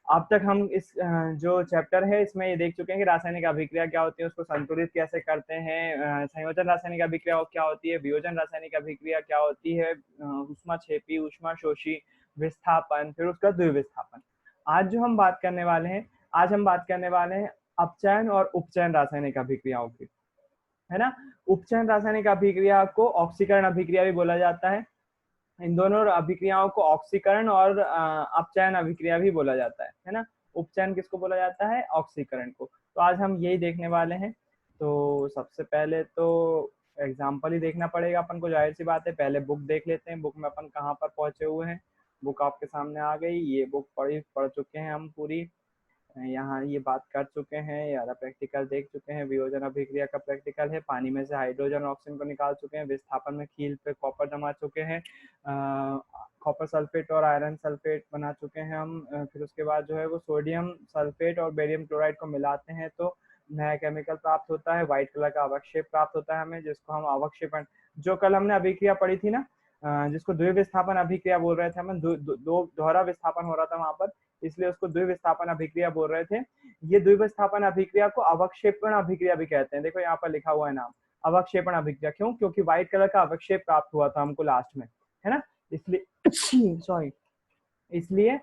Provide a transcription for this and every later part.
अब तक हम इस जो चैप्टर है इसमें ये देख चुके हैं कि रासायनिक अभिक्रिया क्या होती है, उसको संतुलित कैसे करते हैं, संयोजन रासायनिक अभिक्रिया क्या होती है, वियोजन रासायनिक अभिक्रिया क्या होती है, ऊष्माक्षेपी, ऊष्माशोषी, विस्थापन, फिर उसका द्विविस्थापन। आज जो हम बात करने वाले हैं, आज हम बात करने वाले हैं अपचयन और उपचयन रासायनिक अभिक्रियाओं की, है ना। उपचयन रासायनिक अभिक्रिया को ऑक्सीकरण अभिक्रिया भी बोला जाता है। इन दोनों अभिक्रियाओं को ऑक्सीकरण और अपचयन अभिक्रिया भी बोला जाता है ना। उपचयन किसको बोला जाता है? ऑक्सीकरण को। तो आज हम यही देखने वाले हैं। तो सबसे पहले तो एग्जाम्पल ही देखना पड़ेगा अपन को, जाहिर सी बात है। पहले बुक देख लेते हैं, बुक में अपन कहाँ पर पहुंचे हुए हैं। बुक आपके सामने आ गई, ये बुक पढ़ चुके हैं हम पूरी। यहाँ ये बात कर चुके हैं, यार प्रैक्टिकल देख चुके हैं। वियोजन अभिक्रिया का प्रैक्टिकल है। पानी में से हाइड्रोजन और ऑक्सीजन को निकाल चुके हैं। विस्थापन में खील पे कॉपर जमा चुके हैं। कॉपर सल्फेट और आयरन सल्फेट बना चुके हैं हम। फिर उसके बाद जो है वो सोडियम सल्फेट और बेरियम क्लोराइड को मिलाते हैं तो नया केमिकल प्राप्त होता है। व्हाइट कलर का अवक्षेप प्राप्त होता है हमें, जिसको हम अवक्षेपण, जो कल हमने अभिक्रिया पढ़ी थी ना, जिसको द्विविस्थापन अभिक्रिया बोल रहे थे हम, दोहरा विस्थापन हो रहा था वहां पर, इसलिए उसको द्विविस्थापन अभिक्रिया बोल रहे थे। ये द्विविस्थापन अभिक्रिया को अवक्षेपण अभिक्रिया भी कहते हैं। देखो यहाँ पर लिखा हुआ है नाम, अवक्षेपण अभिक्रिया। क्यों? क्योंकि व्हाइट कलर का अवक्षेप प्राप्त हुआ था हमको लास्ट में, है ना, इसलिए सॉरी, इसलिए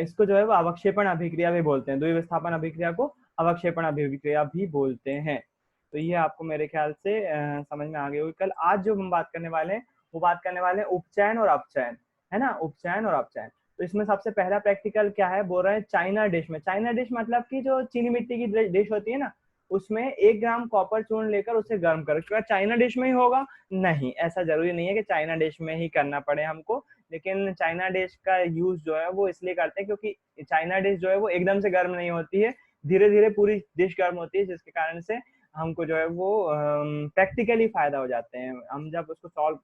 इसको जो है वो अवक्षेपण अभिक्रिया भी बोलते हैं। द्विविस्थापन अभिक्रिया को अवक्षेपण अभिक्रिया भी बोलते हैं। तो ये आपको मेरे ख्याल से समझ में आ गई होगी। कल आज जो हम बात करने वाले हैं वो बात करने वाले हैं उपचयन और अपचयन, है ना, उपचयन और अपचयन। तो इसमें सबसे पहला प्रैक्टिकल क्या है, बोल रहे हैं चाइना डिश में। चाइना डिश मतलब कि जो चीनी मिट्टी की डिश होती है ना, उसमें 1 ग्राम कॉपर चूर्ण लेकर उसे गर्म करो। क्या चाइना डिश में ही होगा? नहीं, ऐसा जरूरी नहीं है कि चाइना डिश में ही करना पड़े हमको। लेकिन चाइना डिश का यूज जो है वो इसलिए करते हैं क्योंकि चाइना डिश जो है वो एकदम से गर्म नहीं होती है, धीरे धीरे पूरी डिश गर्म होती है, जिसके कारण से हमको जो है वो प्रैक्टिकली फायदा हो जाते हैं। हम जब उसको सॉल्व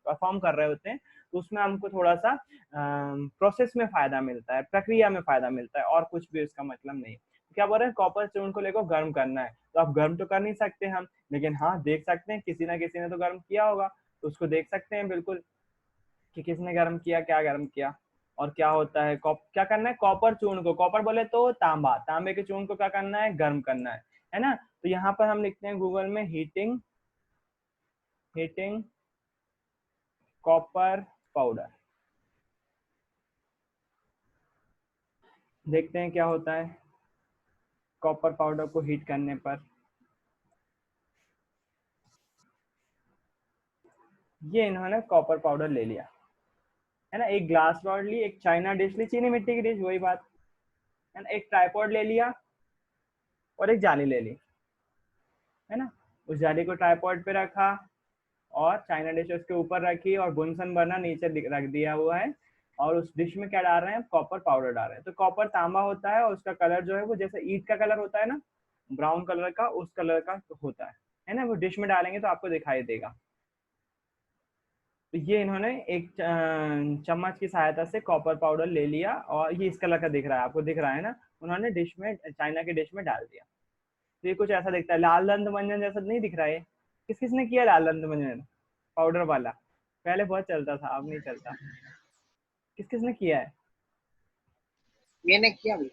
परफॉर्म कर रहे होते हैं तो उसमें हमको थोड़ा सा प्रोसेस में फायदा मिलता है, प्रक्रिया में फायदा मिलता है, और कुछ भी इसका मतलब नहीं। क्या बोल रहे हैं? कॉपर चूर्ण को लेकर गर्म करना है, तो आप गर्म तो कर नहीं सकते हम, लेकिन हाँ देख सकते हैं किसी ना किसी ने तो गर्म किया होगा, तो उसको देख सकते हैं बिल्कुल कि किसने गर्म किया, क्या गर्म किया और क्या होता है। क्या करना है? कॉपर चूर्ण को, कॉपर बोले तो तांबा, तांबे के चूर्ण को क्या करना है? गर्म करना है ना। तो यहाँ पर हम लिखते हैं गूगल में हीटिंग, हीटिंग कॉपर पाउडर। देखते हैं क्या होता है कॉपर पाउडर को हीट करने पर। ये इन्होंने कॉपर पाउडर ले लिया, है ना। एक ग्लास रॉड ली, एक चाइना डिश ली, चीनी मिट्टी की डिश, वही बात है ना। एक ट्राइपॉड ले लिया और एक जाली ले ली, है ना। उस जाली को ट्राइपॉड पे रखा और चाइना डिश उसके ऊपर रखी और बुनसन बर्नर नीचे रख दिया हुआ है। और उस डिश में क्या डाल रहे हैं? कॉपर पाउडर डाल रहे हैं। तो कॉपर तांबा होता है और उसका कलर जो है वो जैसे ईंट का कलर होता है ना, ब्राउन कलर का, उस कलर का होता है ना। वो डिश में डालेंगे तो आपको दिखाई देगा। तो ये इन्होंने एक चम्मच की सहायता से कॉपर पाउडर ले लिया और ये इस कलर का दिख रहा है, आपको दिख रहा है ना। उन्होंने डिश में, चाइना के डिश में डाल दिया। तो ये कुछ ऐसा दिखता है, लाल दंत मंजन जैसा नहीं दिख रहा है। किस किसने किया लाल दंत मंजन पाउडर वाला? पहले बहुत चलता था, अब नहीं चलता। किस किसने किया है? मैंने किया भी।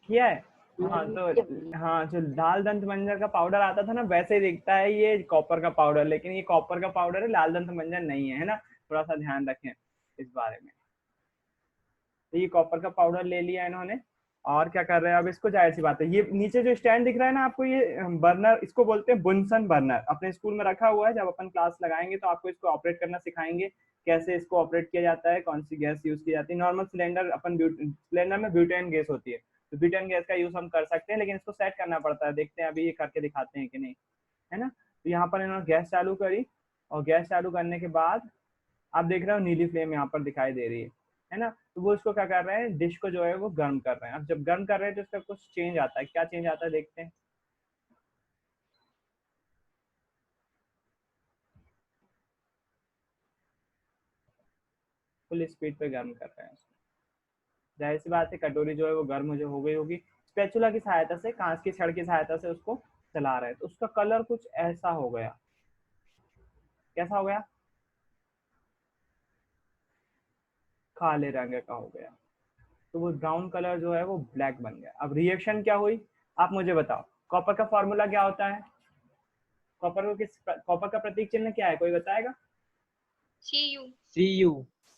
किया है। हाँ तो हाँ, जो लाल दंत मंजन का पाउडर आता था ना, वैसे ही दिखता है ये कॉपर का पाउडर, लेकिन ये कॉपर का पाउडर है, लाल दंत मंजन नहीं है ना। थोड़ा सा ध्यान रखें इस बारे में। तो ये कॉपर का पाउडर ले लिया इन्होंने और क्या कर रहे हैं अब इसको, जाहिर सी बात है, ये नीचे जो स्टैंड दिख रहा है ना आपको, ये बर्नर, इसको बोलते हैं बुनसन बर्नर। अपने स्कूल में रखा हुआ है, जब अपन क्लास लगाएंगे तो आपको इसको ऑपरेट करना सिखाएंगे, कैसे इसको ऑपरेट किया जाता है, कौन सी गैस यूज की जाती है। नॉर्मल सिलेंडर, अपन सिलेंडर में ब्यूटेन गैस होती है, तो ब्यूटेन गैस का यूज हम कर सकते हैं, लेकिन इसको सेट करना पड़ता है। देखते हैं अभी ये करके दिखाते हैं कि नहीं, है ना। तो यहाँ पर इन्होंने गैस चालू करी और गैस चालू करने के बाद आप देख रहे हो नीली फ्लेम यहाँ पर दिखाई दे रही है ना। तो वो इसको क्या कर रहे हैं, डिश को जो है वो गर्म कर रहे हैं। अब जब गर्म कर रहे हैं तो इसका कुछ चेंज आता है, क्या चेंज आता है देखते हैं। फुल स्पीड पे गर्म कर रहे हैं उसको। जाहिर सी बात है कटोरी जो है वो गर्म जो हो गई होगी। स्पैचुला की सहायता से, कांच की छड़ की सहायता से उसको चला रहे हैं, तो उसका कलर कुछ ऐसा हो गया। कैसा हो गया? काले रंग का हो गया। तो वो ब्राउन कलर जो है वो ब्लैक बन गया। अब रिएक्शन क्या हुई आप मुझे बताओ। कॉपर का फॉर्मूला क्या होता है? कॉपर का प्रतीक चिन्ह क्या है, कोई बताएगा? Cu. Cu.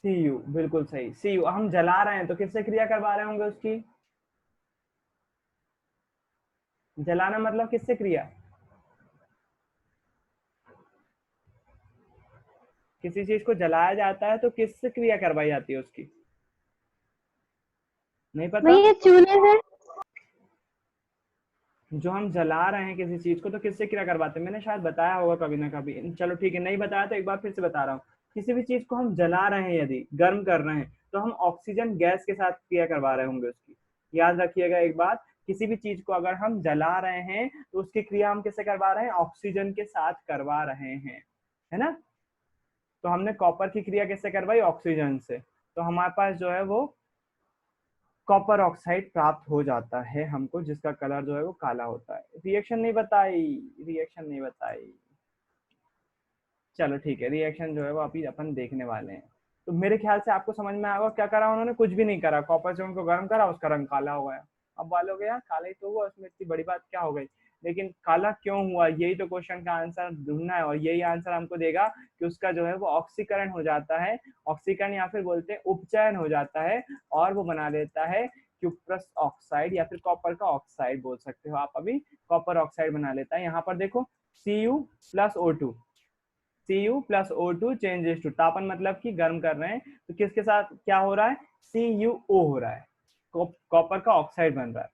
Cu, बिल्कुल सही। Cu, हम जला रहे हैं तो किससे क्रिया करवा रहे होंगे उसकी? जलाना मतलब किससे क्रिया? किसी चीज को जलाया जाता है तो किससे क्रिया करवाई जाती है उसकी? नहीं पता? भैया चूल्हे से। जो हम जला रहे हैं किसी चीज को तो किससे क्रिया करवाते हैं? मैंने शायद बताया होगा कभी ना कभी, चलो ठीक है, नहीं बताया तो एक बार फिर से बता रहा हूँ। किसी भी चीज को हम जला रहे हैं, यदि गर्म कर रहे हैं, तो हम ऑक्सीजन गैस के साथ क्रिया करवा रहे होंगे उसकी। याद रखिएगा एक बात, किसी भी चीज को अगर हम जला रहे हैं तो उसकी क्रिया हम किससे करवा रहे हैं? ऑक्सीजन के साथ करवा रहे हैं, है ना। तो हमने कॉपर की क्रिया किससे करवाई? ऑक्सीजन से। तो हमारे पास जो है वो कॉपर ऑक्साइड प्राप्त हो जाता है हमको, जिसका कलर जो है वो काला होता है। रिएक्शन नहीं बताई, रिएक्शन नहीं बताई। चलो ठीक है, रिएक्शन जो है वो अभी अपन देखने वाले हैं। तो मेरे ख्याल से आपको समझ में आएगा क्या करा उन्होंने। कुछ भी नहीं करा, कॉपर से उनको गर्म करा, उसका रंग काला हो गया। अब बोलोगे यार काला ही तो हुआ, उसमें इतनी बड़ी बात क्या हो गई। लेकिन काला क्यों हुआ, यही तो क्वेश्चन का आंसर ढूंढना है, और यही आंसर हमको देगा कि उसका जो है वो ऑक्सीकरण हो जाता है। ऑक्सीकरण या फिर बोलते हैं उपचयन हो जाता है, और वो बना लेता है क्यूप्रस ऑक्साइड, या फिर कॉपर का ऑक्साइड बोल सकते हो आप। अभी कॉपर ऑक्साइड बना लेता है। यहाँ पर देखो Cu plus O2, Cu plus O2 changes to, तापन मतलब कि गर्म कर रहे हैं, तो किसके साथ क्या हो रहा है? CuO हो रहा है, कॉपर का ऑक्साइड बन रहा है।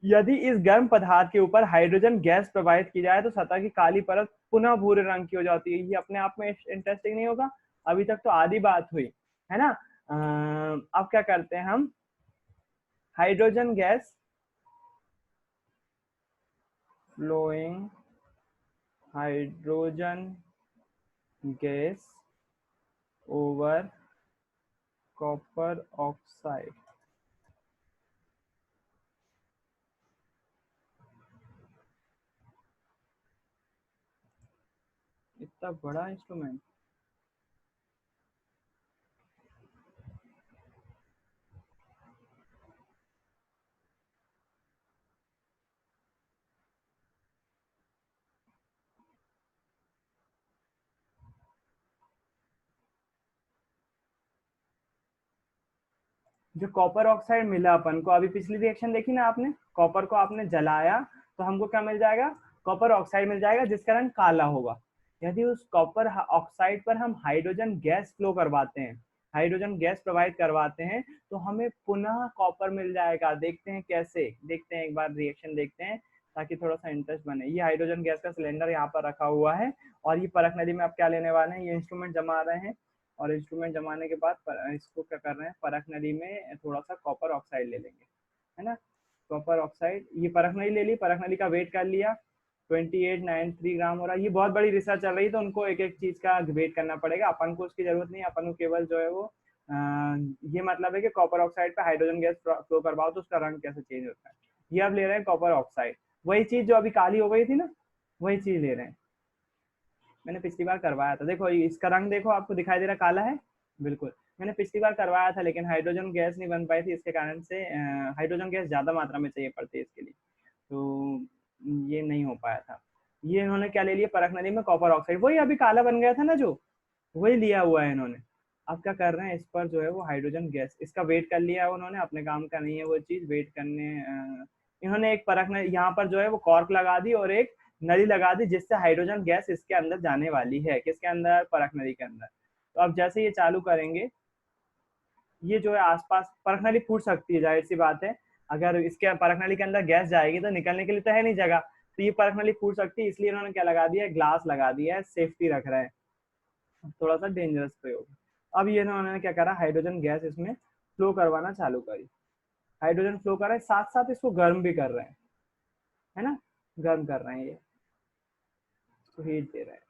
यदि इस गर्म पदार्थ के ऊपर हाइड्रोजन गैस प्रवाहित की जाए तो सतह की काली परत पुनः भूरे रंग की हो जाती है। ये अपने आप में इंटरेस्टिंग नहीं होगा? अभी तक तो आधी बात हुई है ना। अब क्या करते हैं हम, hydrogen gas flowing, hydrogen gas over copper oxide. इतना बड़ा इंस्ट्रूमेंट। जो कॉपर ऑक्साइड मिला अपन को, अभी पिछली रिएक्शन देखी ना आपने, कॉपर को आपने जलाया तो हमको क्या मिल जाएगा? कॉपर ऑक्साइड मिल जाएगा, जिसका रंग काला होगा। यदि उस कॉपर ऑक्साइड पर हम हाइड्रोजन गैस फ्लो करवाते हैं, हाइड्रोजन गैस प्रवाहित करवाते हैं, तो हमें पुनः कॉपर मिल जाएगा। देखते हैं कैसे, देखते हैं एक बार रिएक्शन देखते हैं, ताकि थोड़ा सा इंटरेस्ट बने। ये हाइड्रोजन गैस का सिलेंडर यहाँ पर रखा हुआ है, और ये परख नदी में आप क्या लेने वाले हैं? ये इंस्ट्रूमेंट जमा रहे हैं, और इंस्ट्रूमेंट जमाने के बाद इसको क्या कर रहे हैं, परख नली में थोड़ा सा कॉपर ऑक्साइड ले लेंगे, है ना। कॉपर ऑक्साइड, ये परख नली ले ली, परख नली का वेट कर लिया, 2893 ग्राम हो रहा है। ये बहुत बड़ी रिसर्च चल रही है, तो उनको एक एक चीज का वेट करना पड़ेगा। अपन को उसकी जरूरत नहीं है, अपन को केवल जो है वो ये मतलब है कि कॉपर ऑक्साइड पे हाइड्रोजन गैस फ्लो करवाओ तो उसका रंग कैसे चेंज होता है। ये अब ले रहे हैं कॉपर ऑक्साइड, वही चीज जो अभी काली हो गई थी ना, वही चीज ले रहे हैं। मैंने पिछली बार करवाया था, देखो इसका रंग देखो, आपको दिखाई दे रहा काला है, बिल्कुल। मैंने पिछली बार करवाया था, लेकिन हाइड्रोजन गैस नहीं बन पाई थी, इसके कारण से हाइड्रोजन गैस ज्यादा मात्रा में चाहिए पड़ती है इसके लिए, तो ये नहीं हो पाया था। ये इन्होंने क्या ले लिया, परख नदी में कॉपर ऑक्साइड, वही अभी काला बन गया था ना जो, वही लिया हुआ है इन्होंने। अब क्या कर रहे हैं, इस पर जो है वो हाइड्रोजन गैस, इसका वेट कर लिया है उन्होंने, अपने काम का नहीं है वो चीज वेट करने। इन्होंने एक परख यहाँ पर जो है वो कॉर्क लगा दी और एक नली लगा दी, जिससे हाइड्रोजन गैस इसके अंदर जाने वाली है। किसके अंदर? परख नली के अंदर। तो अब जैसे ये चालू करेंगे, ये जो है आसपास परख नली फूट सकती है, जाहिर सी बात है। अगर इसके परख नली के अंदर गैस जाएगी तो निकलने के लिए तो है नहीं जगह, तो ये परख नली फूट सकती है, इसलिए इन्होंने क्या लगा दिया है, ग्लास लगा दिया है, सेफ्टी रख रहे हैं। थोड़ा सा डेंजरस प्रयोग। अब ये इन्होंने क्या करा, हाइड्रोजन गैस इसमें फ्लो करवाना चालू करी, हाइड्रोजन फ्लो कर रहे हैं, साथ साथ इसको गर्म भी कर रहे हैं, है ना, गर्म कर रहे हैं, ये इसको हीट दे रहे हैं।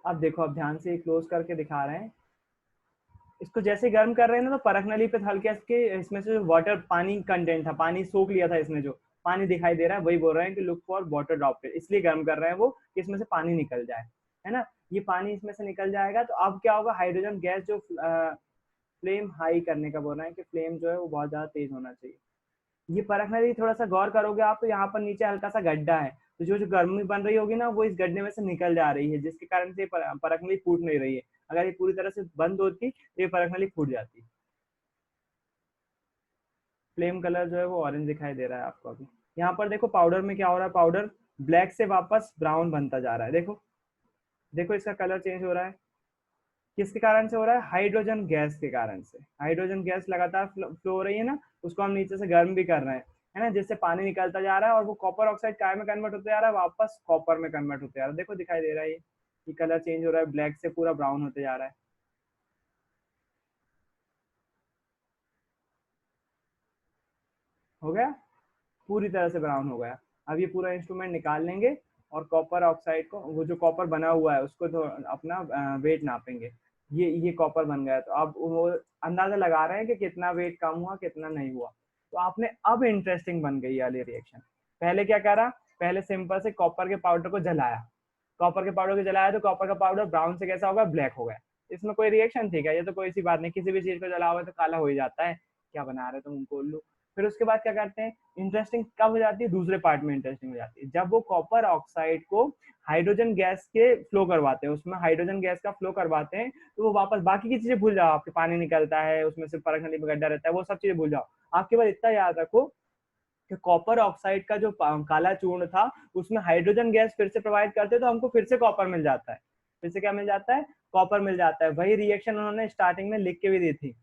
अब देखो, अब ध्यान से क्लोज करके दिखा रहे हैं, इसको जैसे गर्म कर रहे हैं ना, तो परख नली पे हल्के हल्के इसमें से वाटर, पानी कंटेंट था, पानी सोख लिया था इसमें, जो पानी दिखाई दे रहा है वही बोल रहे हैं कि लुक फॉर वाटर ड्रॉपलेट, इसलिए गर्म कर रहे हैं वो कि इसमें से पानी निकल जाए, है ना। ये पानी इसमें से निकल जाएगा। तो अब क्या होगा, हाइड्रोजन गैस जो फ्लेम हाई करने का बोल रहे हैं कि फ्लेम जो है वो बहुत ज्यादा तेज होना चाहिए। ये परखना यदि थोड़ा सा गौर करोगे आप तो यहाँ पर नीचे हल्का सा गड्ढा है, तो जो जो गर्मी बन रही होगी ना वो इस गड्ढे में से निकल जा रही है, जिसके कारण से परख नली फूट नहीं रही है। अगर ये पूरी तरह से बंद होती तो ये परख नली फूट जाती। फ्लेम कलर जो है वो ऑरेंज दिखाई दे रहा है आपको अभी। यहाँ पर देखो पाउडर में क्या हो रहा है, पाउडर ब्लैक से वापस ब्राउन बनता जा रहा है। देखो देखो इसका कलर चेंज हो रहा है, किसके कारण से हो रहा है, हाइड्रोजन गैस के कारण से। हाइड्रोजन गैस लगातार फ्लो हो रही है ना, उसको हम नीचे से गर्म भी कर रहे हैं, है ना, जिससे पानी निकलता जा रहा है और वो कॉपर ऑक्साइड काय में कन्वर्ट होते जा रहा है, वापस कॉपर में कन्वर्ट होते जा रहा है। देखो दिखाई दे रहा है ये कलर चेंज हो रहा है, ब्लैक से पूरा ब्राउन होते जा रहा है। हो गया, पूरी तरह से ब्राउन हो गया। अब ये पूरा इंस्ट्रूमेंट निकाल लेंगे और कॉपर ऑक्साइड को, वो जो कॉपर बना हुआ है उसको तो अपना वेट नापेंगे। ये कॉपर बन गया, तो अब वो अंदाजा लगा रहे हैं कि कितना वेट कम हुआ कितना नहीं हुआ। तो आपने अब इंटरेस्टिंग बन गई वाली रिएक्शन। पहले क्या करा, पहले सिंपल से कॉपर के पाउडर को जलाया, कॉपर के पाउडर को जलाया तो कॉपर का पाउडर ब्राउन से कैसा होगा, ब्लैक हो गया। इसमें कोई रिएक्शन थी क्या, ये तो कोई सी बात नहीं, किसी भी चीज को जलाओगे तो काला हो ही जाता है, क्या बना रहे तुम उनको उल्लू। फिर उसके बाद क्या करते हैं, इंटरेस्टिंग कब हो जाती है, दूसरे पार्ट में इंटरेस्टिंग हो जाती है, जब वो कॉपर ऑक्साइड को हाइड्रोजन गैस के फ्लो करवाते हैं, उसमें हाइड्रोजन गैस का फ्लो करवाते हैं, तो वो वापस बाकी की चीजें भूल जाओ, आपके पानी निकलता है उसमें से परख नली में गड्ढा रहता है, वो सब चीजें भूल जाओ। आप केवल इतना याद रखो कि कॉपर ऑक्साइड का जो काला चूर्ण था उसमें हाइड्रोजन गैस फिर से प्रोवाइड करते तो हमको फिर से कॉपर मिल जाता है, फिर से क्या मिल जाता है, कॉपर मिल जाता है। वही रिएक्शन उन्होंने स्टार्टिंग में लिख के भी दी थी,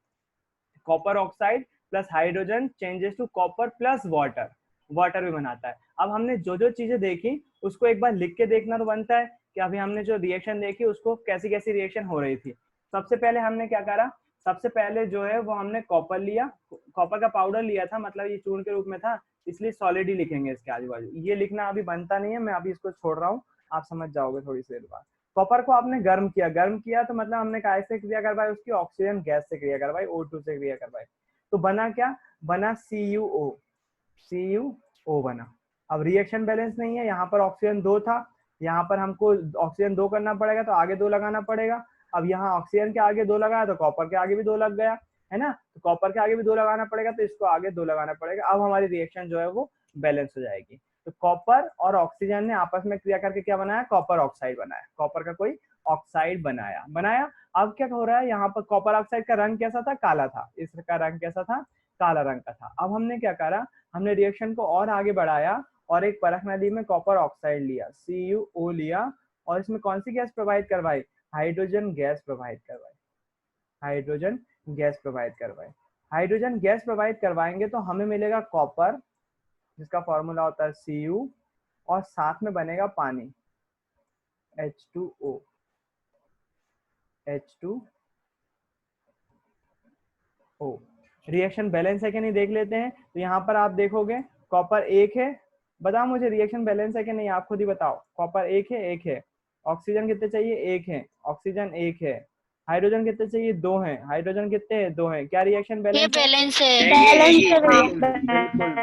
copper oxide plus hydrogen changes to copper plus water, water भी बनाता है। अब हमने जो जो चीजें देखी उसको एक बार लिख के देखना तो बनता है कि अभी हमने जो रिएक्शन देखी उसको कैसी कैसी रिएक्शन हो रही थी। सबसे पहले हमने क्या करा, सबसे पहले जो है वो हमने कॉपर लिया, कॉपर का पाउडर लिया था, मतलब ये चूर्ण के रूप में था, इसलिए सॉलिड ही लिखेंगे इसके आजू बाजू, ये लिखना अभी बनता नहीं है, मैं अभी इसको छोड़ रहा हूँ, आप समझ जाओगे थोड़ी सी देर बाद। कॉपर को आपने गर्म किया, गर्म किया तो मतलब हमने कैसे क्रिया करवाई, उसकी ऑक्सीजन गैस से क्रिया करवाई, O2 से क्रिया करवाई, तो बना क्या, बना CuO, CuO बना। अब रिएक्शन बैलेंस नहीं है, यहाँ पर ऑक्सीजन 2 था, यहाँ पर हमको ऑक्सीजन 2 करना पड़ेगा तो आगे 2 लगाना पड़ेगा। अब यहाँ ऑक्सीजन के आगे 2 लगाया तो कॉपर के आगे भी 2 लग गया, है ना, तो कॉपर के आगे भी 2 लगाना पड़ेगा तो इसको आगे 2 लगाना पड़ेगा। अब हमारी रिएक्शन जो है वो बैलेंस हो जाएगी। तो कॉपर और ऑक्सीजन ने आपस में क्रिया करके क्या बनाया, कॉपर ऑक्साइड बनाया, कॉपर का कोई ऑक्साइड बनाया। अब क्या हो रहा है, यहाँ पर कॉपर ऑक्साइड का रंग कैसा था, काला था, इसका रंग कैसा था, काला रंग का था। अब हमने क्या करा, हमने रिएक्शन को और आगे बढ़ाया और एक परख नली में कॉपर ऑक्साइड लिया, CuO लिया, और इसमें कौन सी गैस प्रोवाइड करवाई, हाइड्रोजन गैस प्रोवाइड करवाई, हाइड्रोजन गैस प्रोवाइड करवाई। हाइड्रोजन गैस प्रोवाइड करवाएंगे तो हमें मिलेगा कॉपर, जिसका फॉर्मूला होता है Cu, और साथ में बनेगा पानी, H2O, H2O। रिएक्शन बैलेंस है कि नहीं देख लेते हैं। तो यहाँ पर आप देखोगे कॉपर 1 है, बताओ मुझे रिएक्शन बैलेंस है कि नहीं, आप खुद ही बताओ। कॉपर 1 है, 1 है, ऑक्सीजन कितने चाहिए, 1 है, ऑक्सीजन 1 है, हाइड्रोजन कितने चाहिए, 2 है, हाइड्रोजन कितने हैं, 2 है, क्या रिएक्शन बैलेंस ये है, बैलेंस है।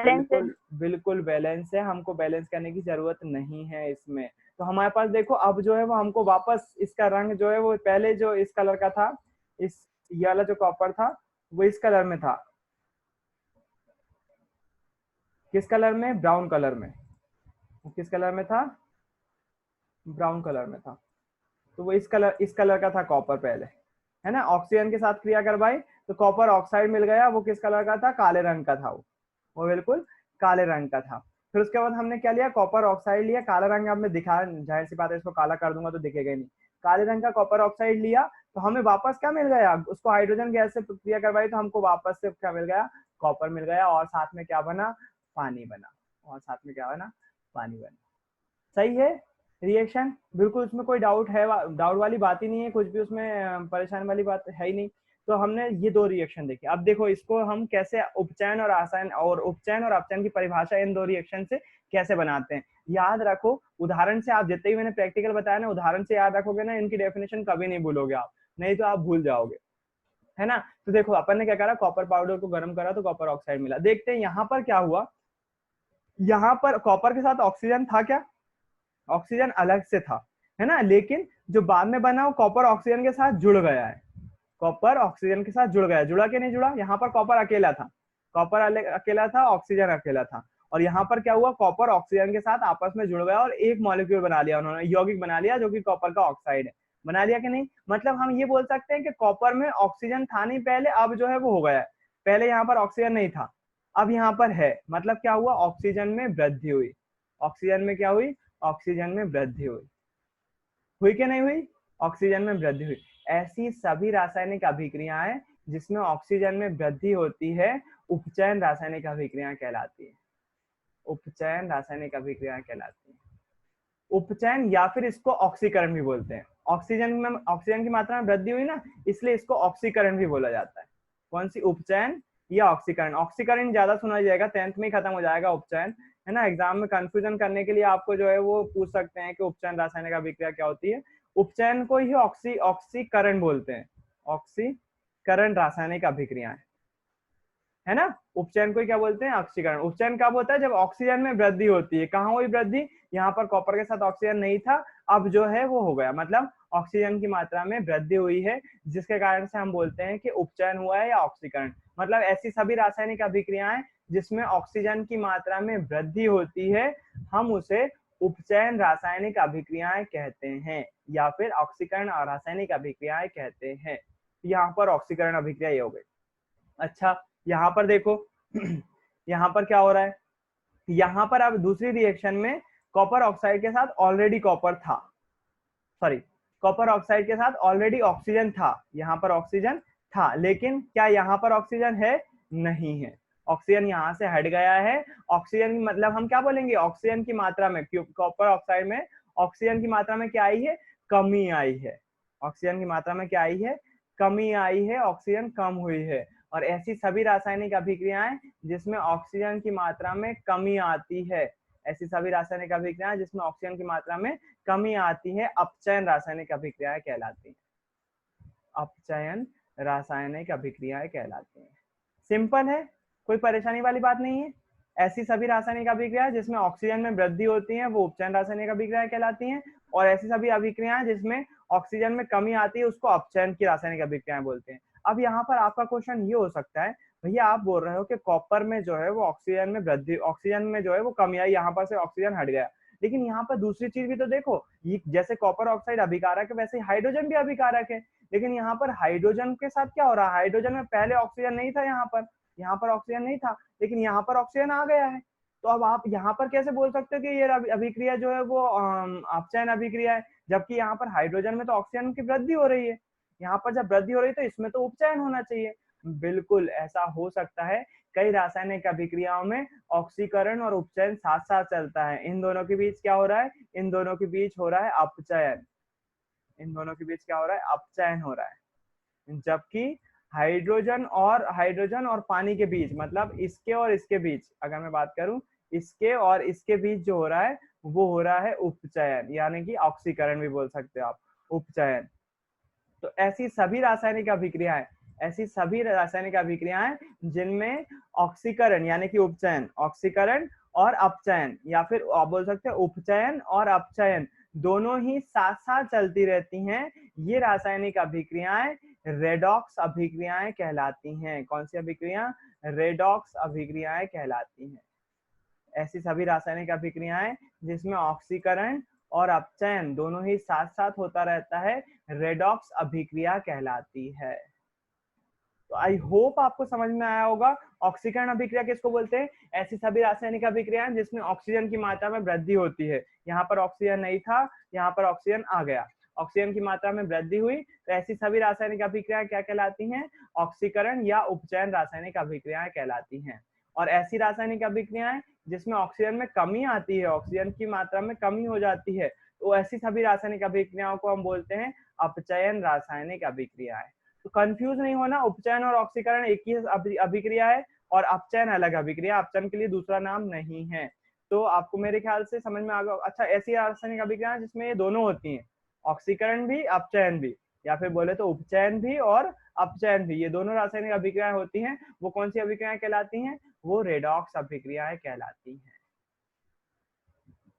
बिल्कुल बिल्कुल बैलेंस है, हमको बैलेंस करने की जरूरत नहीं है इसमें। तो हमारे पास देखो अब जो है वो हमको वापस इसका रंग जो है वो पहले जो इस कलर का था, इस ये वाला जो कॉपर था वो इस कलर में था, किस कलर में, ब्राउन कलर में, किस कलर में था, ब्राउन कलर में था। तो वो इस कलर का था कॉपर पहले, है ना, ऑक्सीजन के साथ क्रिया करवाई तो कॉपर ऑक्साइड मिल गया, वो किस कलर का था, काले रंग का था, वो बिल्कुल काले रंग का था। फिर उसके बाद हमने क्या लिया, कॉपर ऑक्साइड लिया, काला रंग अब मैं दिखा, जाहिर सी बात है इसको काला कर दूंगा तो दिखेगा ही नहीं, काले रंग का कॉपर ऑक्साइड लिया तो हमें वापस क्या मिल गया, उसको हाइड्रोजन गैस से क्रिया करवाई तो हमको वापस से क्या मिल गया, कॉपर मिल गया, और साथ में क्या बना, पानी बना, और साथ में क्या बना, पानी बना। सही है रिएक्शन, बिल्कुल उसमें कोई डाउट है, डाउट वाली बात ही नहीं है, कुछ भी उसमें परेशान वाली बात है ही नहीं। तो हमने ये 2 रिएक्शन देखे। अब देखो इसको हम कैसे उपचयन और आसान और उपचयन और अपचयन की परिभाषा इन 2 रिएक्शन से कैसे बनाते हैं, याद रखो। उदाहरण से आप जितने भी मैंने प्रैक्टिकल बताया ना, उदाहरण से याद रखोगे ना, इनकी डेफिनेशन कभी नहीं भूलोगे आप, नहीं तो आप भूल जाओगे, है ना। तो देखो अपन ने क्या करा, कॉपर पाउडर को गर्म करा तो कॉपर ऑक्साइड मिला। देखते हैं यहाँ पर क्या हुआ, यहाँ पर कॉपर के साथ ऑक्सीजन था क्या, ऑक्सीजन अलग से था, है ना, लेकिन जो बाद में बना वो कॉपर ऑक्सीजन के साथ जुड़ गया है, कॉपर ऑक्सीजन के साथ जुड़ गया, जुड़ा कि नहीं जुड़ा? यहाँ पर कॉपर अकेला था, कॉपर अकेला था, ऑक्सीजन अकेला था, और यहाँ पर क्या हुआ, कॉपर ऑक्सीजन के साथ आपस में जुड़ गया और एक मॉलिक्यूल बना लिया उन्होंने, यौगिक बना लिया, जो कि कॉपर का ऑक्साइड है। बना लिया कि नहीं? मतलब हम ये बोल सकते हैं कि कॉपर में ऑक्सीजन था नहीं पहले, अब जो है वो हो गया है। पहले यहाँ पर ऑक्सीजन नहीं था, अब यहाँ पर है, मतलब क्या हुआ, ऑक्सीजन में वृद्धि हुई। ऑक्सीजन में क्या हुई? ऑक्सीजन में वृद्धि हुई। हुई कि नहीं हुई? ऑक्सीजन में वृद्धि हुई। ऐसी सभी रासायनिक अभिक्रियाएं जिसमें ऑक्सीजन में वृद्धि होती है उपचयन रासायनिक अभिक्रियाएं कहलाती है। उपचयन रासायनिक अभिक्रियाएं कहलाती है। उपचयन या फिर इसको ऑक्सीकरण भी बोलते हैं। ऑक्सीजन की मात्रा में वृद्धि हुई ना, इसलिए इसको ऑक्सीकरण भी बोला जाता है। कौन सी? उपचयन या ऑक्सीकरण। ऑक्सीकरण ज्यादा सुना जाएगा, 10th में ही खत्म हो जाएगा उपचयन, है ना। एग्जाम में कंफ्यूजन करने के लिए आपको जो है वो पूछ सकते हैं कि उपचयन रासायनिक अभिक्रिया क्या होती है। उपचयन को ही ऑक्सीकरण बोलते हैं। ऑक्सीकरण रासायनिक अभिक्रियाएं, है ना। उपचयन को क्या बोलते हैं? ऑक्सीकरण। उपचयन कब होता है? जब ऑक्सीजन में वृद्धि होती है। कहाँ हुई वृद्धि? यहाँ पर कॉपर के साथ ऑक्सीजन नहीं था, अब जो है वो हो गया, मतलब ऑक्सीजन की मात्रा में वृद्धि हुई है, जिसके कारण से हम बोलते हैं कि उपचयन हुआ है या ऑक्सीकरण। मतलब ऐसी सभी रासायनिक अभिक्रियाएं जिसमें ऑक्सीजन की मात्रा में वृद्धि होती है, हम उसे उपचयन रासायनिक अभिक्रियाएं कहते हैं, या फिर ऑक्सीकरण और रासायनिक अभिक्रियाएं कहते हैं। यहाँ पर ऑक्सीकरण अभिक्रिया ये हो गई। अच्छा, यहाँ पर देखो यहाँ पर क्या हो रहा है, यहाँ पर अब दूसरी रिएक्शन में कॉपर ऑक्साइड के साथ ऑलरेडी कॉपर था, सॉरी, कॉपर ऑक्साइड के साथ ऑलरेडी ऑक्सीजन था। यहाँ पर ऑक्सीजन था, लेकिन क्या यहाँ पर ऑक्सीजन है? नहीं है, ऑक्सीजन यहाँ से हट गया है। ऑक्सीजन मतलब हम क्या बोलेंगे, ऑक्सीजन की मात्रा में, कॉपर ऑक्साइड में ऑक्सीजन की मात्रा में क्या आई है? कमी आई है। ऑक्सीजन की मात्रा में क्या आई है? कमी आई है, ऑक्सीजन कम हुई है। और ऐसी सभी रासायनिक अभिक्रियाएं जिसमें ऑक्सीजन की मात्रा में कमी आती है, ऐसी सभी रासायनिक अभिक्रियाएं जिसमें ऑक्सीजन की मात्रा में कमी आती है, अपचयन रासायनिक अभिक्रियाएं कहलाती हैं। अपचयन रासायनिक अभिक्रियाएं कहलाती हैं। सिंपल है, कोई परेशानी वाली बात नहीं है। ऐसी सभी रासायनिक अभिक्रियाएं जिसमें ऑक्सीजन में वृद्धि होती है वो उपचयन रासायनिक अभिक्रियाएं कहलाती हैं, और ऐसी सभी अभिक्रियाएं जिसमें ऑक्सीजन में कमी आती है उसको अपचयन की रासायनिक अभिक्रियाएं बोलते हैं। अब यहाँ पर आपका क्वेश्चन ये हो सकता है, भैया आप बोल रहे हो कि कॉपर में जो है वो ऑक्सीजन में वृद्धि, ऑक्सीजन में जो है वो कमी आई, यहाँ पर से ऑक्सीजन हट गया, लेकिन यहाँ पर दूसरी चीज भी तो देखो, ये जैसे कॉपर ऑक्साइड अभिकारक है वैसे हाइड्रोजन भी अभिकारक है, लेकिन यहाँ पर हाइड्रोजन के साथ क्या हो रहा है, हाइड्रोजन में पहले ऑक्सीजन नहीं था, यहाँ पर ऑक्सीजन नहीं था, लेकिन यहाँ पर ऑक्सीजन आ गया है। तो अब आप यहाँ पर कैसे बोल सकते हो कि ये अभिक्रिया जो है वो अपचयन अभिक्रिया है, जबकि यहाँ पर हाइड्रोजन में तो ऑक्सीजन की वृद्धि हो रही है। यहाँ पर जब वृद्धि हो रही है तो इसमें तो उपचयन होना चाहिए। बिल्कुल ऐसा हो सकता है, कई रासायनिक अभिक्रियाओं में ऑक्सीकरण और उपचयन साथ साथ चलता है। इन दोनों के बीच क्या हो रहा है? इन दोनों के बीच हो रहा है अपचयन। इन दोनों के बीच क्या हो रहा है? अपचयन हो रहा है। जबकि हाइड्रोजन और पानी के बीच, मतलब इसके और इसके बीच, अगर मैं बात करूं इसके और इसके बीच जो हो रहा है वो हो रहा है उपचयन, यानी कि ऑक्सीकरण भी बोल सकते हो आप, उपचयन। तो ऐसी सभी रासायनिक अभिक्रियाएं जिनमें ऑक्सीकरण यानी कि उपचयन, ऑक्सीकरण और अपचयन, या फिर आप बोल सकते हैं उपचयन और अपचयन दोनों ही साथ साथ चलती रहती हैं, ये रासायनिक अभिक्रियाएं रेडॉक्स अभिक्रियाएं कहलाती हैं। कौन सी अभिक्रिया? रेडॉक्स अभिक्रियाएं कहलाती हैं। ऐसी सभी रासायनिक अभिक्रियाएं जिसमें ऑक्सीकरण और अपचयन दोनों ही साथ साथ होता रहता है, रेडॉक्स अभिक्रिया कहलाती है। तो आई होप आपको समझ में आया होगा। ऑक्सीकरण अभिक्रिया किसको बोलते हैं? ऐसी सभी रासायनिक अभिक्रियाएं जिसमें ऑक्सीजन की मात्रा में वृद्धि होती है। यहाँ पर ऑक्सीजन नहीं था, यहाँ पर ऑक्सीजन आ गया, ऑक्सीजन की मात्रा में वृद्धि हुई, तो ऐसी सभी रासायनिक अभिक्रियाएं क्या कहलाती हैं? ऑक्सीकरण या उपचयन रासायनिक अभिक्रियाएं कहलाती हैं। और ऐसी रासायनिक अभिक्रियाएं जिसमें ऑक्सीजन में कमी आती है, ऑक्सीजन की मात्रा में कमी हो जाती है, तो ऐसी सभी रासायनिक अभिक्रियाओं को हम बोलते हैं अपचयन रासायनिक अभिक्रियाएं। तो कंफ्यूज नहीं होना, उपचयन और ऑक्सीकरण एक ही अभिक्रिया है और अपचयन अलग अभिक्रिया, अपचयन के लिए दूसरा नाम नहीं है। तो आपको मेरे ख्याल से समझ में आ गया। अच्छा, ऐसी रासायनिक अभिक्रिया जिसमें ये दोनों होती हैं, ऑक्सीकरण भी अपचयन भी, या फिर बोले तो उपचयन भी और अपचयन भी, ये दोनों रासायनिक अभिक्रियाएं होती हैं, वो कौन सी अभिक्रियाएं कहलाती हैं? वो रेडॉक्स अभिक्रियाएं कहलाती हैं।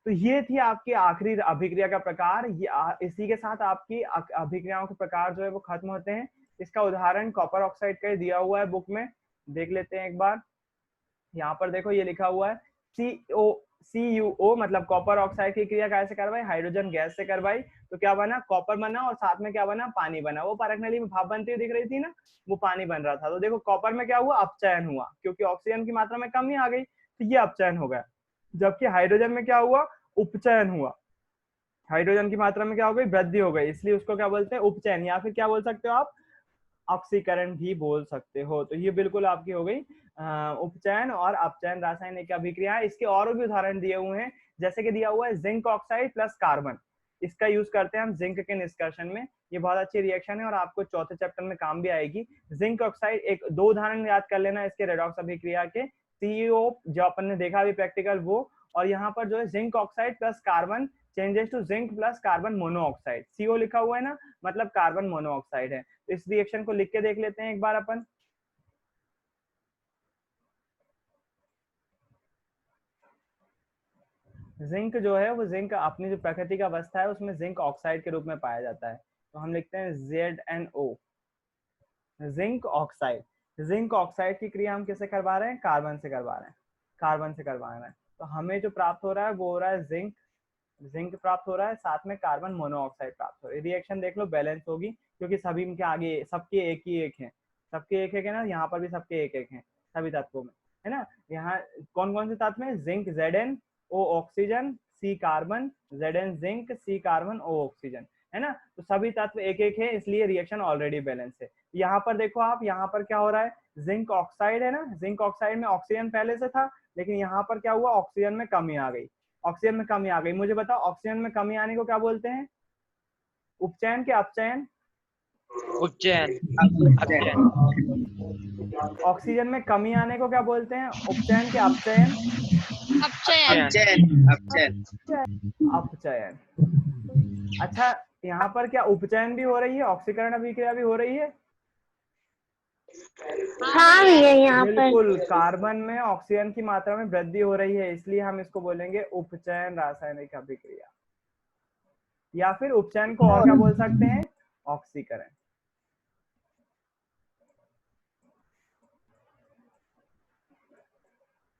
तो ये थी आपकी आखिरी अभिक्रिया का प्रकार। इसी के साथ आपकी अभिक्रियाओं के प्रकार जो है वो खत्म होते हैं। इसका उदाहरण कॉपर ऑक्साइड का दिया हुआ है बुक में, देख लेते हैं एक बार। यहाँ पर देखो ये लिखा हुआ है CuO, मतलब कॉपर ऑक्साइड की क्रिया कैसे करवाई, हाइड्रोजन गैस से करवाई। तो क्या बना, कॉपर बना और साथ में क्या बना, पानी बना। वो परख नली में भाप बनती हुई दिख रही थी ना, वो पानी बन रहा था। तो देखो कॉपर में क्या हुआ, अपचयन हुआ, क्योंकि ऑक्सीजन की मात्रा में कमी आ गई, तो ये अपचयन हो गया। जबकि हाइड्रोजन में क्या हुआ, उपचयन हुआ। हाइड्रोजन की मात्रा में क्या हो गई, वृद्धि हो गई, इसलिए उसको क्या बोलते हैं, उपचयन, या फिर क्या बोल सकते हो आप, ऑक्सीकरण भी बोल सकते हो। तो ये बिल्कुल आपकी हो गई उपचयन और अपचयन रासायनिक अभिक्रिया। इसके और भी उदाहरण दिए हुए हैं, जैसे कि दिया हुआ है जिंक ऑक्साइड प्लस कार्बन। इसका यूज करते हैं हम जिंक के निष्कर्षण में। ये बहुत अच्छी रिएक्शन है और आपको चौथे चैप्टर में काम भी आएगी। जिंक ऑक्साइड, एक दो उदाहरण याद कर लेना इसके रेडॉक्स अभिक्रिया के, सीओ जो अपन ने देखा अभी प्रैक्टिकल वो, और यहाँ पर जो है zinc oxide plus carbon changes to zinc plus carbon monoxide. CO लिखा हुआ है ना, मतलब कार्बन मोनोऑक्साइड है। तो इस रिएक्शन को लिख के देख लेते हैं एक बार अपन। जिंक जो है वो, जिंक अपनी जो प्रकृति का अवस्था है उसमें जिंक ऑक्साइड के रूप में पाया जाता है। तो हम लिखते हैं ZnO, zinc oxide. Zinc oxide की क्रिया हम किससे करवा रहे हैं, कार्बन से करवा रहे हैं, कार्बन से करवा रहे हैं। तो हमें जो प्राप्त हो रहा है वो हो रहा है जिंक, जिंक प्राप्त हो रहा है, साथ में कार्बन मोनोऑक्साइड प्राप्त हो रहा है। रिएक्शन देख लो बैलेंस होगी, क्योंकि सभी के आगे सबके एक ही एक है, सबके एक एक है ना, यहाँ पर भी सबके एक एक है सभी तत्वों में, है ना। यहाँ कौन कौन से तत्व में, zinc ZnO oxygen, C carbon, Zn zinc, C carbon, O oxygen, है ना। तो सभी तत्व एक एक है, इसलिए रिएक्शन ऑलरेडी बैलेंस है। यहाँ पर देखो आप, यहाँ पर क्या हो रहा है, जिंक ऑक्साइड है ना, जिंक ऑक्साइड में ऑक्सीजन पहले से था, लेकिन यहाँ पर क्या हुआ, ऑक्सीजन में कमी आ गई, ऑक्सीजन में कमी आ गई। मुझे बताओ ऑक्सीजन में कमी आने को क्या बोलते हैं, उपचयन के अपचयन, उज्जैन। ऑक्सीजन में कमी आने को क्या बोलते हैं, उपचयन के अपचयन, अपचयन। अपचयन। अच्छा, यहाँ पर क्या उपचयन भी हो रही है, ऑक्सीकरण अभिक्रिया भी हो रही है। हाँ भैया यहाँ पर बिल्कुल, कार्बन में ऑक्सीजन की मात्रा में वृद्धि हो रही है, इसलिए हम इसको बोलेंगे उपचयन रासायनिक अभिक्रिया, या फिर उपचयन को और क्या बोल सकते हैं, ऑक्सीकरण।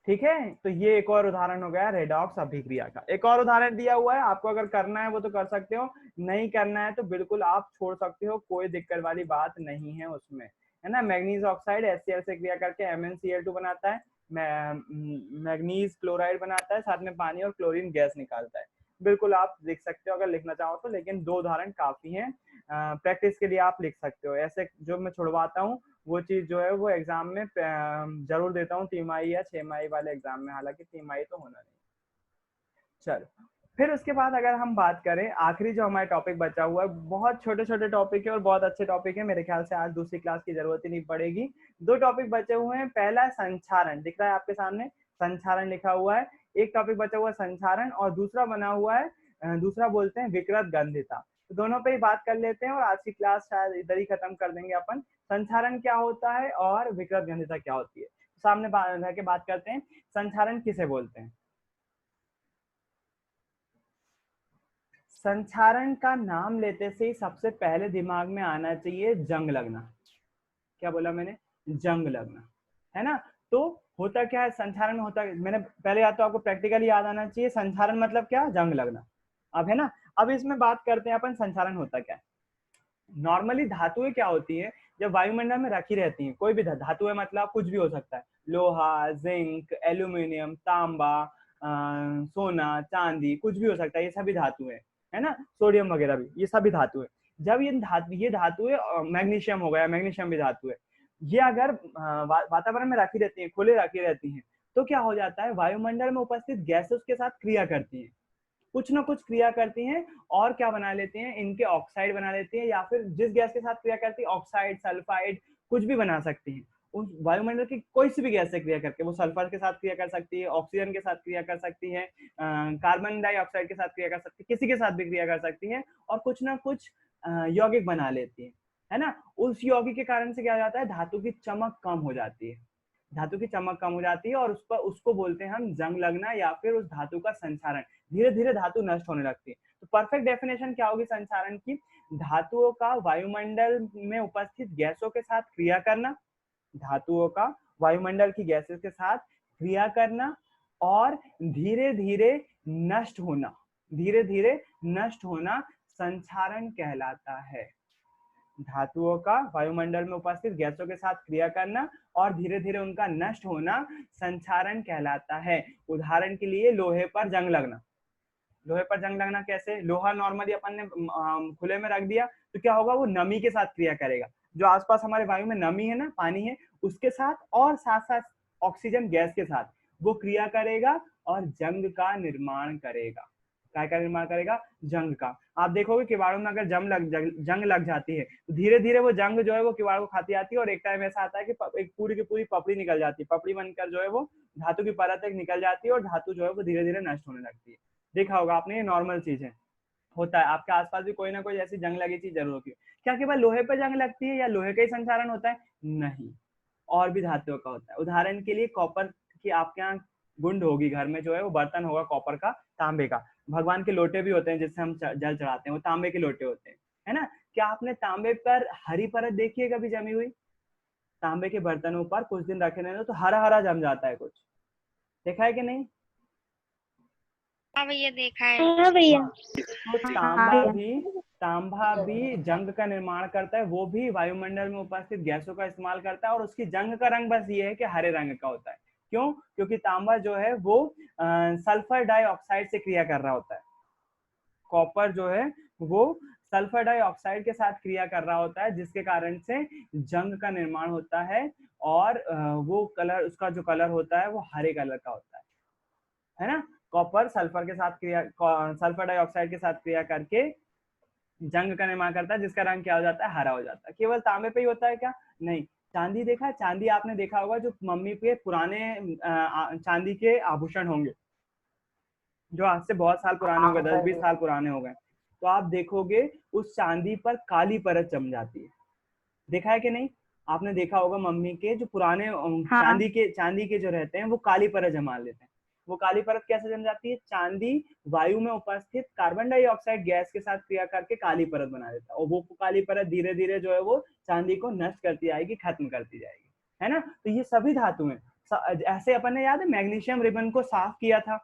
ठीक है, तो ये एक और उदाहरण हो गया रेडॉक्स अभिक्रिया का। एक और उदाहरण दिया हुआ है, आपको अगर करना है वो तो कर सकते हो, नहीं करना है तो बिल्कुल आप छोड़ सकते हो, कोई दिक्कत वाली बात नहीं है उसमें, है ना। मैग्नीज ऑक्साइड HCl से क्रिया करके MnCl2 बनाता है, मैग्नीज क्लोराइड बनाता है, साथ में पानी और क्लोरीन गैस निकालता है। बिल्कुल आप लिख सकते हो अगर लिखना चाहो तो, लेकिन दो उदाहरण काफी हैं, प्रैक्टिस के लिए आप लिख सकते हो। ऐसे जो मैं छुड़वाता हूँ वो चीज जो है वो एग्जाम में जरूर देता हूँ, तिमाही या 6 माही वाले एग्जाम में, हालांकि तिमाही तो होना नहीं। चलो, फिर उसके बाद अगर हम बात करें, आखिरी जो हमारा टॉपिक बचा हुआ है, बहुत छोटे छोटे टॉपिक है और बहुत अच्छे टॉपिक है, मेरे ख्याल से आज दूसरी क्लास की जरूरत ही नहीं पड़ेगी। दो टॉपिक बचे हुए हैं, पहला है संचारण, दिख रहा है आपके सामने, संचारण लिखा हुआ है। एक टॉपिक बचा हुआ है संचारण, और दूसरा बना हुआ है, दूसरा बोलते हैं विकृत गंधिता। तो दोनों पे ही बात कर लेते हैं और आज की क्लास शायद इधर ही खत्म कर देंगे अपन। संचारण क्या होता है और विकृत गंधिता क्या होती है, सामने रह के बात करते हैं। संचारण किसे बोलते हैं, संचारण का नाम लेते से ही सबसे पहले दिमाग में आना चाहिए जंग लगना। क्या बोला मैंने, जंग लगना, है ना। तो होता क्या है संचारण में, होता मैंने पहले या तो आपको प्रैक्टिकली याद आना चाहिए, संचारण मतलब क्या, जंग लगना। अब है ना, अब इसमें बात करते हैं अपन संचारण होता क्या है। नॉर्मली धातुएं क्या होती है, जब वायुमंडल में रखी रहती हैं, कोई भी धातु है, मतलब कुछ भी हो सकता है, लोहा, जिंक, एल्यूमिनियम, तांबा, सोना, चांदी, कुछ भी हो सकता है, ये सभी धातु है ना, सोडियम वगैरह भी, ये सभी धातु है। जब ये धातु है, मैग्नीशियम हो गया, मैग्नीशियम भी धातु है, ये अगर वातावरण में रखी रहती है, खुले रखी रहती है, तो क्या हो जाता है, वायुमंडल में उपस्थित गैसेस के साथ क्रिया करती है, कुछ ना कुछ क्रिया करती हैं, और क्या बना लेते हैं, इनके ऑक्साइड बना लेती हैं, या फिर जिस गैस के साथ क्रिया करती है, ऑक्साइड, सल्फाइड, कुछ भी बना सकती हैं। उस वायुमंडल की कोई सी भी गैस से क्रिया करके, वो सल्फर के साथ क्रिया कर सकती है, ऑक्सीजन के साथ क्रिया कर सकती है, कार्बन डाइऑक्साइड के साथ क्रिया कर सकती है, किसी के साथ भी क्रिया कर सकती है, और कुछ ना कुछ यौगिक बना लेती है ना। उस यौगिक के कारण से क्या हो जाता है, धातु की चमक कम हो जाती है। धातु की चमक कम हो जाती है और उस पर उसको बोलते हैं हम जंग लगना या फिर उस धातु का संचारण, धीरे धीरे धातु नष्ट होने लगती है। तो परफेक्ट डेफिनेशन क्या होगी संचारण की? धातुओं का वायुमंडल में उपस्थित गैसों के साथ क्रिया करना, धातुओं का वायुमंडल की गैसेस के साथ क्रिया करना और धीरे धीरे नष्ट होना, धीरे धीरे नष्ट होना संचारण कहलाता है। धातुओं का वायुमंडल में उपस्थित गैसों के साथ क्रिया करना और धीरे धीरे उनका नष्ट होना संचारण कहलाता है। उदाहरण के लिए लोहे पर जंग लगना। लोहे पर जंग लगना कैसे? लोहा नॉर्मली अपन ने खुले में रख दिया तो क्या होगा, वो नमी के साथ क्रिया करेगा। जो आसपास हमारे वायु में नमी है ना, पानी है, उसके साथ और साथ साथ ऑक्सीजन गैस के साथ वो क्रिया करेगा और जंग का निर्माण करेगा। काय का निर्माण करेगा? जंग का। आप देखोगे किवाड़ों में अगर जंग लग जाती है तो धीरे धीरे वो जंग जो है वो किवाड़ को खाती आती है और एक टाइम ऐसा आता है कि एक पूरी की पूरी पपड़ी निकल जाती है, पपड़ी बनकर जो है वो धातु की परत एक निकल जाती है और धातु जो है वो धीरे धीरे नष्ट होने लगती है। देखा होगा आपने, ये नॉर्मल चीज है, होता है। आपके आसपास भी कोई ना कोई ऐसी जंग लगी चीज जरूर होती है। क्या केवल लोहे पर जंग लगती है या लोहे का ही संचारण होता है? नहीं, और भी धातुओं का होता है। उदाहरण के लिए कॉपर की आपके यहाँ गुंड होगी, घर में जो है वो बर्तन होगा कॉपर का, तांबे का। भगवान के लोटे भी होते हैं जिससे हम जल चढ़ाते हैं, वो तांबे के लोटे होते हैं, है ना। क्या आपने तांबे पर हरी परत देखी है कभी जमी हुई? तांबे के बर्तनों पर कुछ दिन रखे रहने तो हरा हरा जम जाता है, कुछ देखा है कि नहीं? हाँ भैया देखा है। हाँ भैया। तो तांबा भी जंग का निर्माण करता है, वो भी वायुमंडल में उपस्थित गैसों का इस्तेमाल करता है और उसकी जंग का रंग बस ये है कि हरे रंग का होता है। क्यों? क्योंकि तांबा जो है वो सल्फर डाइऑक्साइड से क्रिया कर रहा होता है। कॉपर जो है वो सल्फर डाइऑक्साइड के साथ क्रिया कर रहा होता है, जिसके कारण से जंग का निर्माण होता है और वो कलर, उसका जो कलर होता है वो हरे कलर का होता है ना। कॉपर सल्फर के साथ क्रिया, सल्फर डाइऑक्साइड के साथ क्रिया करके जंग का निर्माण करता है, जिसका रंग क्या हो जाता है? हरा हो जाता है। केवल तांबे पे ही होता है क्या? नहीं। चांदी देखा है? चांदी आपने देखा होगा, जो मम्मी के पुराने चांदी के आभूषण होंगे जो आज से बहुत साल पुराने हो गए, 10-20 साल पुराने हो गए, तो आप देखोगे उस चांदी पर काली परत जम जाती है। देखा है कि नहीं? आपने देखा होगा मम्मी के जो पुराने हाँ। चांदी के जो रहते हैं वो काली परत जमा लेते हैं। वो काली परत कैसे जम जाती है? चांदी वायु में उपस्थित कार्बन डाइऑक्साइड गैस के साथ क्रिया करके काली परत बना देता है और वो काली परत धीरे धीरे जो है वो चांदी को नष्ट करती जाएगी, खत्म करती जाएगी, है ना। तो ये सभी धातु हैं। ऐसे अपन ने, याद है मैग्नीशियम रिबन को साफ किया था,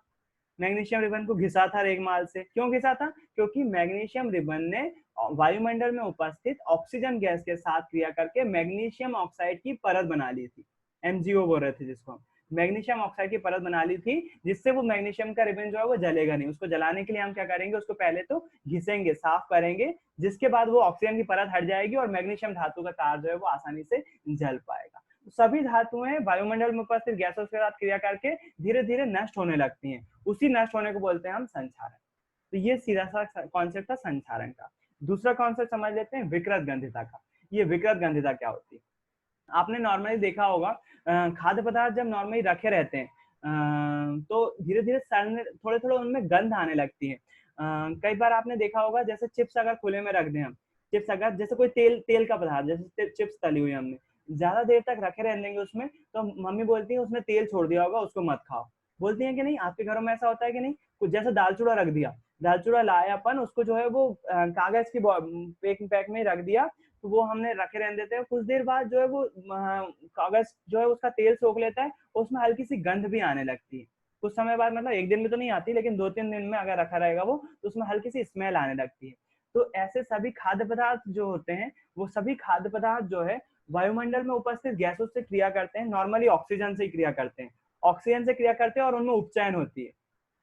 मैग्नीशियम रिबन को घिसा था रेगमाल से। क्यों घिसा था? क्योंकि मैग्नीशियम रिबन ने वायुमंडल में उपस्थित ऑक्सीजन गैस के साथ क्रिया करके मैग्नीशियम ऑक्साइड की परत बना ली थी, MgO बोल रहे थे जिसको हम, मैग्नीशियम ऑक्साइड की परत बना ली थी, जिससे वो मैग्नीशियम का रिबन जो है वो जलेगा नहीं। उसको जलाने के लिए हम क्या करेंगे, उसको पहले तो घिसेंगे, साफ करेंगे, जिसके बाद वो ऑक्सीजन की परत हट जाएगी और मैग्नीशियम धातु का तार जो है वो आसानी से जल पाएगा। सभी धातुएं वायुमंडल में उपस्थित गैसों के साथ क्रिया करके धीरे धीरे नष्ट होने लगती हैं, उसी नष्ट होने को बोलते हैं हम संचारण। तो ये सीधा सा कॉन्सेप्ट था संचारण का। दूसरा कॉन्सेप्ट समझ लेते हैं विकृत गंधिता का। ये विकृत गंधिता क्या होती है? आपने नॉर्मली देखा होगा खाद्य पदार्थ जब नॉर्मली रखे रहते हैं तो धीरे धीरे सड़ने, थोड़े थोड़े उनमें गंध आने लगती है। कई बार आपने देखा होगा, जैसे चिप्स अगर खुले में रख दें हम, चिप्स अगर, जैसे कोई तेल का पदार्थ, जैसे चिप्स तली हुई हमने ज्यादा देर तक रखे रहने देंगे उसमें, तो मम्मी बोलती है उसमें तेल छोड़ दिया होगा, उसको मत खाओ। बोलती है कि नहीं? आपके घरों में ऐसा होता है कि नहीं? कुछ जैसे दाल चूड़ा रख दिया, दाल चूड़ा लाया अपन, उसको जो है वो कागज की पैक में रख दिया, तो वो हमने रखे रहने देते हैं। कुछ देर बाद जो है वो कागज जो है उसका तेल सोख लेता है, उसमें हल्की सी गंध भी आने लगती है। कुछ समय बाद, मतलब एक दिन में तो नहीं आती, लेकिन 2-3 दिन में अगर रखा रहेगा वो, तो उसमें हल्की सी स्मेल आने लगती है। तो ऐसे सभी खाद्य पदार्थ जो होते हैं, वो सभी खाद्य पदार्थ जो है वायुमंडल में उपस्थित गैसों से क्रिया करते हैं। नॉर्मली ऑक्सीजन से क्रिया करते हैं, ऑक्सीजन से क्रिया करते हैं और उनमें उपचयन होती है।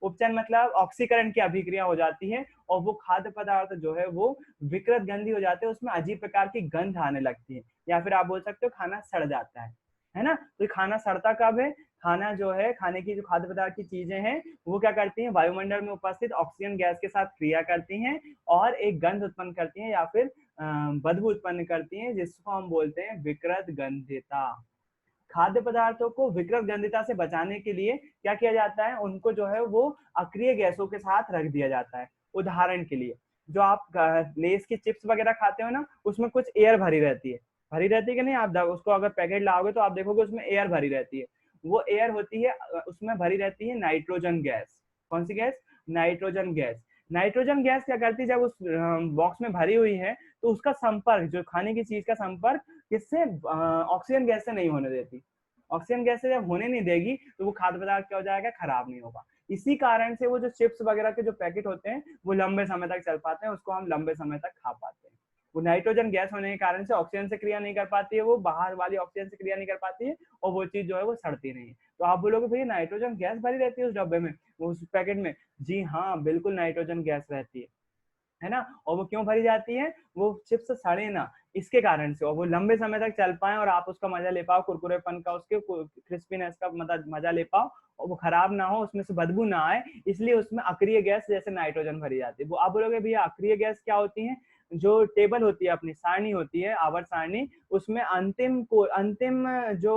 उपचयन मतलब ऑक्सीकरण की अभिक्रिया हो जाती है और वो खाद्य पदार्थ जो है वो विकृत गंधी हो जाते हैं, उसमें अजीब प्रकार की गंध आने लगती है, या फिर आप बोल सकते हो खाना सड़ जाता है ना। तो खाना सड़ता कब है? खाना जो है, खाने की जो खाद्य पदार्थ की चीजें हैं वो क्या करती हैं? वायुमंडल में उपस्थित ऑक्सीजन गैस के साथ क्रिया करती हैं और एक गंध उत्पन्न करती हैं या फिर बदबू उत्पन्न करती हैं, जिसको हम बोलते हैं विकृत गंधिता। खाद्य पदार्थों को विकृत गंधिता से बचाने के लिए क्या किया जाता है? उनको जो है वो अक्रिय गैसों के साथ रख दिया जाता है। उदाहरण के लिए जो आप लेस की चिप्स वगैरह खाते हो ना, उसमें कुछ एयर भरी रहती है, भरी रहती है कि नहीं? आप उसको अगर पैकेट लाओगे तो आप देखोगे उसमें एयर भरी रहती है। वो एयर होती है, उसमें भरी रहती है नाइट्रोजन गैस। कौन सी gas? Nitrogen gas. Nitrogen gas क्या करती है, जब उस बॉक्स में भरी हुई है तो उसका संपर्क, जो खाने की चीज का संपर्क किससे, ऑक्सीजन गैस से नहीं होने देती। ऑक्सीजन गैस से जब होने नहीं देगी तो वो खाद्य पदार्थ क्या हो जाएगा, खराब नहीं होगा। इसी कारण से वो जो चिप्स वगैरह के जो पैकेट होते हैं वो लंबे समय तक चल पाते हैं, उसको हम लंबे समय तक खा पाते हैं। वो नाइट्रोजन गैस होने के कारण से ऑक्सीजन से क्रिया नहीं कर पाती है, वो बाहर वाली ऑक्सीजन से क्रिया नहीं कर पाती है, और वो चीज जो है वो सड़ती नहीं है। तो आप बोलोगे भैया नाइट्रोजन गैस भरी रहती है उस डब्बे में, उस पैकेट में? जी हाँ, बिल्कुल नाइट्रोजन गैस रहती है ना। और वो क्यों भरी जाती है? वो चिप्स सड़े ना, इसके कारण से, और वो लंबे समय तक चल पाए और आप उसका मजा ले पाओ, कुरकुरेपन का, उसके क्रिस्पीनेस का मजा ले पाओ, और वो खराब ना हो, उसमें से बदबू ना आए, इसलिए उसमें अक्रिय गैस जैसे नाइट्रोजन भरी जाती है। वो आप बोलोगे भैया अक्रिय गैस क्या होती है? जो टेबल होती है, अपनी सारणी होती है, आवर्त सारणी, उसमें अंतिम जो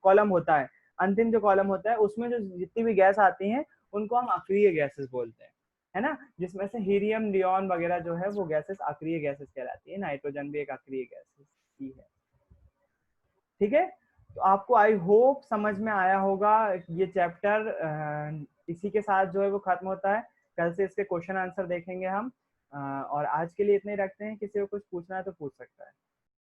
कॉलम होता है, अंतिम जो कॉलम होता है उसमें जो जितनी भी गैस आती हैं उनको हम अक्रिय गैसेस बोलते हैं, है ना। जिसमें से हीलियम, नियॉन वगैरह जो है वो गैसेस अक्रिय गैसेस कहलाती है। नाइट्रोजन भी एक अक्रिय गैसेस ही है। ठीक है, तो आपको आई होप समझ में आया होगा ये चैप्टर। इसी के साथ जो है वो खत्म होता है। कल से इसके क्वेश्चन आंसर देखेंगे हम। और आज के लिए इतने ही रखते हैं। किसी को कुछ पूछना है तो पूछ सकता है।